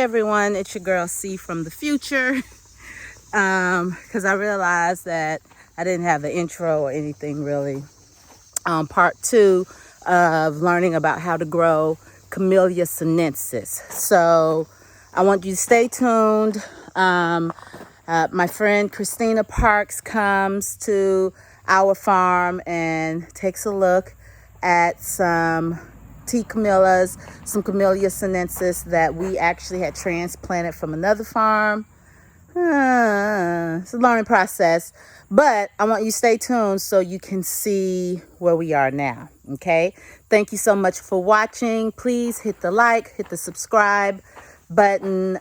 everyone, it's your girl C from the future. Because I realized that I didn't have the intro or anything really. Part 2 of learning about how to grow Camellia sinensis. So I want you to stay tuned. My friend Christina Parks comes to our farm and takes a look at some tea camellias, some Camellia sinensis that we actually had transplanted from another farm. It's a learning process, but I want you to stay tuned so you can see where we are now. Okay, thank you so much for watching. Please hit the like, hit the subscribe button.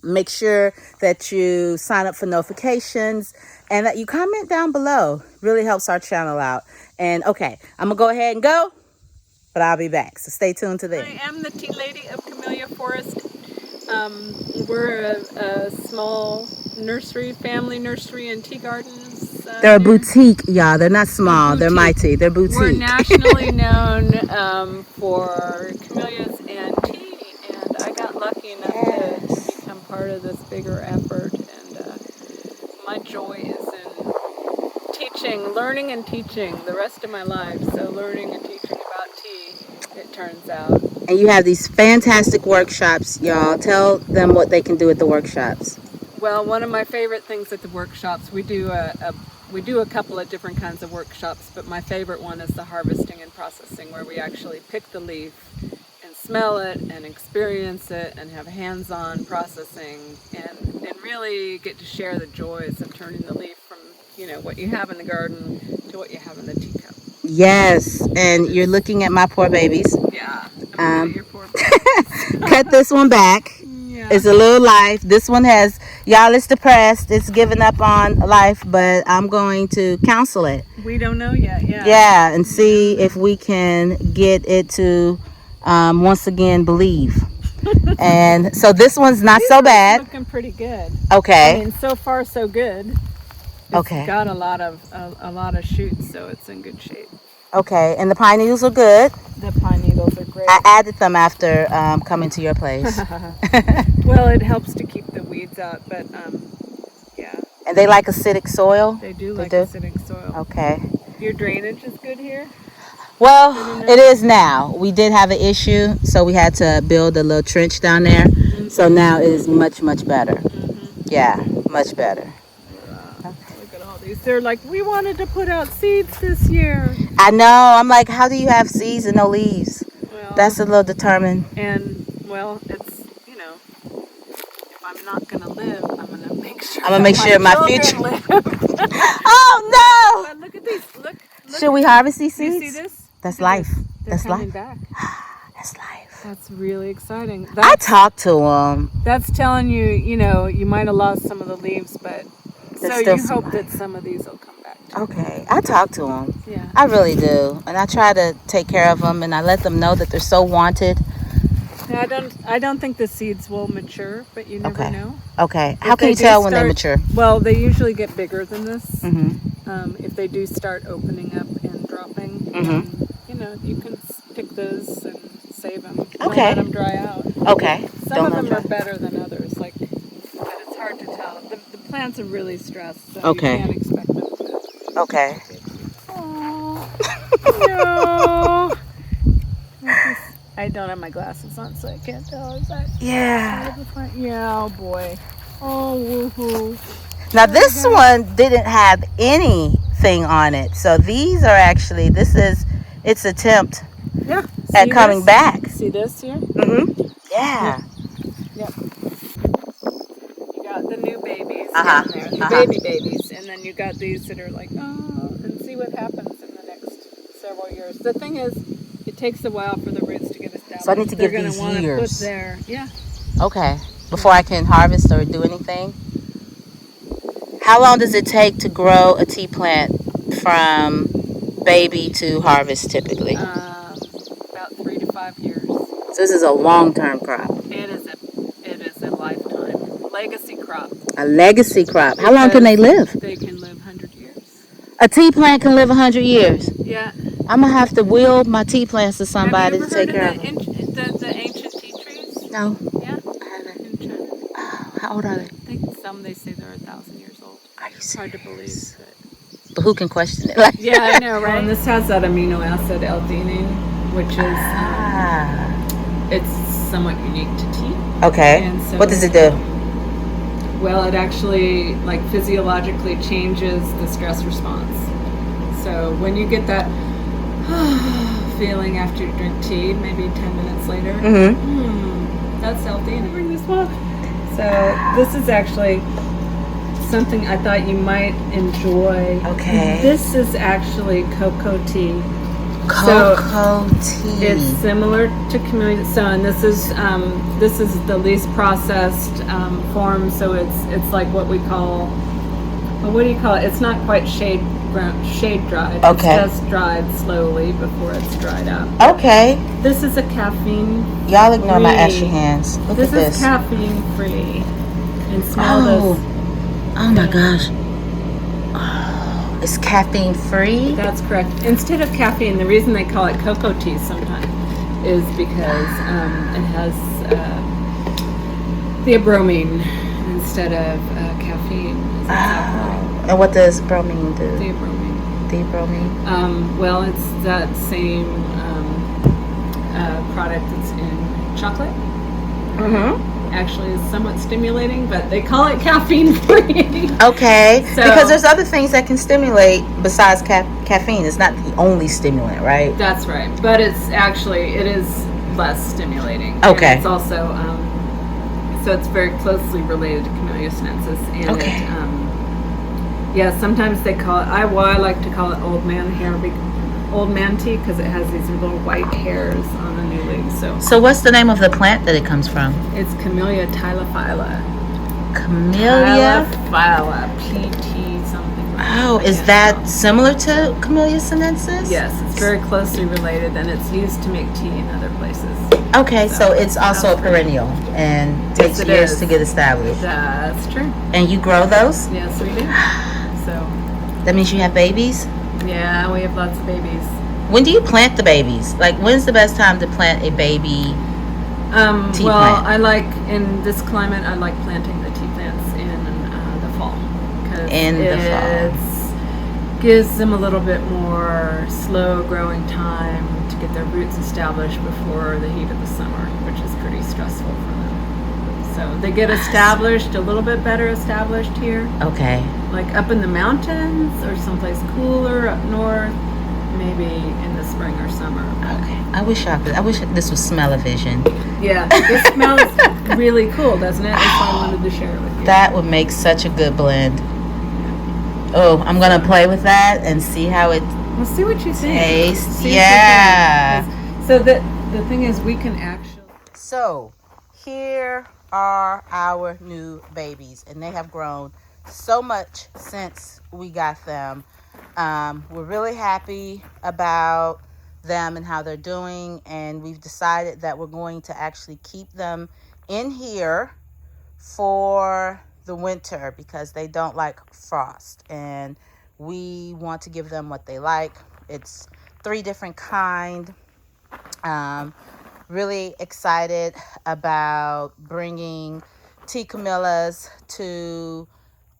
Make sure that you sign up for notifications and that you comment down below. Really helps our channel out. And okay, I'm gonna go ahead and go, but I'll be back, so stay tuned to this. I am the tea lady of Camellia Forest. We're a small nursery, family nursery and tea gardens. They're a boutique, y'all. They're not small. They're mighty. They're boutique. We're nationally known for camellias and tea, and I got lucky enough to become part of this bigger effort. And my joy is in teaching, learning and teaching the rest of my life. So learning and teaching about tea, it turns out. And you have these fantastic workshops, y'all. Tell them what they can do at the workshops. Well, one of my favorite things at the workshops, we do a couple of different kinds of workshops, but my favorite one is the harvesting and processing, where we actually pick the leaf and smell it and experience it and have hands-on processing and really get to share the joys of turning the leaf from, you know, what you have in the garden to what you have in the teacup. Yes, and you're looking at my poor babies. Yeah, your poor Cut this one back. Yeah. It's a little life. This one has, y'all, it's depressed. It's given up on life, but I'm going to counsel it. We don't know yet, yeah. Yeah, and see if we can get it to once again believe. And so this one's not so bad. Looking pretty good. Okay. I mean, so far so good. It's got a lot of shoots, so it's in good shape. Okay, and the pine needles are good. The pine needles are great. I added them after coming to your place. Well, it helps to keep the weeds out, but yeah. And they like acidic soil? They do like acidic soil. Okay. Your drainage is good here? Well, it is now. We did have an issue, so we had to build a little trench down there. Mm-hmm. So now it is much, much better. Mm-hmm. Yeah, much better. Look at all these. They're like, we wanted to put out seeds this year. I know. I'm like, how do you have seeds and no leaves? Well, that's a little determined. And, well, it's, you know, if I'm not going to live, I'm going to make sure my future live. Oh, no. But look at these. Look. Should we harvest these seeds? You see this? That's life. That's coming back. That's life. That's really exciting. I talked to them. That's telling you, you know, you might have lost some of the leaves, but so you hope that some of these will come back. Okay. I talk to them. Yeah. I really do. And I try to take care of them, and I let them know that they're so wanted. I don't think the seeds will mature, but you never know. Okay. How can you tell when they mature? Well, they usually get bigger than this. Mm-hmm. If they do start opening up and dropping, you know, you can pick those and save them. Don't let them dry out. Okay. Some of them are better than others. Like, but it's hard to tell. The plants are really stressed, so you can't expect them to. Okay. Oh, no. I don't have my glasses on, so I can't tell. Is that? Yeah. Yeah. Oh boy. Oh woohoo. Now this one didn't have anything on it, so these are actually its attempt at coming back. See this here? Mhm. Yeah. Yep. You got the new babies down there, the baby babies, and then you got these that are like, oh, and see what happens in the next several years. The thing is, it takes a while for the roots to get established. So I need to give these years. Put there. Yeah. Okay. Before I can harvest or do anything. How long does it take to grow a tea plant from baby to harvest typically? About 3 to 5 years. So this is a long-term crop. It is a lifetime legacy crop. A legacy crop. How long can they live? They can live 100 years. A tea plant can live 100 years. Yeah. I'm gonna have to will my tea plants to somebody to take care of them. The ancient tea trees? No. Yeah. old are they? I think they say they're 1,000 years old. Are you It's hard to believe. serious? But... But who can question it? Like, Yeah, I know, right? And this has that amino acid L-theanine, which is it's somewhat unique to tea. Okay. And so, what does it do? Well, it actually physiologically changes the stress response. So when you get that feeling after you drink tea, maybe 10 minutes later, that's L-theanine. Bring this book. So this is actually something I thought you might enjoy. Okay. This is actually cocoa tea. Cocoa tea. It's similar to camellia. So, and this is the least processed form. So it's like what we call. Well, what do you call it? It's not quite shade dried. Okay. It's just dried slowly before it's dried out. Okay. This is a caffeine. Y'all ignore my ashy hands. Look at this. This is caffeine free. And smell those. Oh my gosh. Oh, it's caffeine free? That's correct. Instead of caffeine, the reason they call it cocoa tea sometimes is because it has theobromine instead of caffeine. And what does bromine do? Theobromine. Well, it's that same product that's in chocolate. Actually is somewhat stimulating, but they call it caffeine free. Okay, so, because there's other things that can stimulate besides caffeine. It's not the only stimulant, right? That's right, but it is less stimulating. Okay. And it's also so it's very closely related to Camellia sinensis, and okay. Sometimes they call it. I like to call it old man tea because it has these little white hairs on the new leaves. So what's the name of the plant that it comes from? It's Camellia tylophila. Camellia tylophila, PT something. Oh, is that similar to Camellia sinensis? Yes, it's very closely related, and it's used to make tea in other places. Okay, so it's also a perennial and takes years to get established. That's true. And you grow those? Yes, we do. So that means you have babies? Yeah, we have lots of babies. When do you plant the babies? Like, when's the best time to plant a baby tea plant? I like, in this climate, I like planting the tea plants in the fall. In the fall. Gives them a little bit more slow growing time to get their roots established before the heat of the summer, which is pretty stressful for them. So they get established, a little bit better established here. Okay. Like up in the mountains or someplace cooler up north, maybe in the spring or summer. Okay. I wish this was smell-o-vision. Yeah, this smells really cool, doesn't it? That's why I wanted to share it with you. That would make such a good blend. Oh, I'm gonna play with that and see how it. We'll see what you think. Tastes. Yeah. So the thing is, we can actually. So here are our new babies, and they have grown so much since we got them. We're really happy about them and how they're doing, and we've decided that we're going to actually keep them in here for the winter because they don't like frost, and we want to give them what they like. It's 3 different kind. Really excited about bringing tea camellias to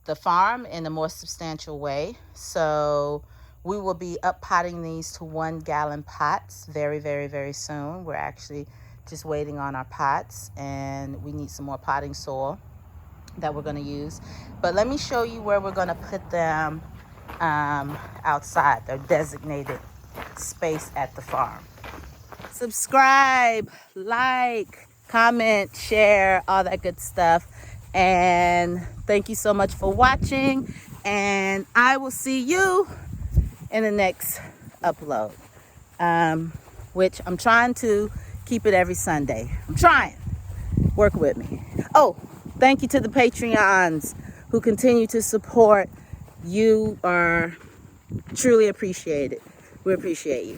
the farm in a more substantial way. So we will be up potting these to 1-gallon pots very, very, very soon. We're actually just waiting on our pots, and we need some more potting soil that we're going to use. But let me show you where we're going to put them outside their designated space at the farm. Subscribe, like, comment, share, all that good stuff. And thank you so much for watching, and I will see you in the next upload, which I'm trying to keep it every Sunday. I'm trying. Work with me. Oh, thank you to the Patreons who continue to support. You are truly appreciated. We appreciate you.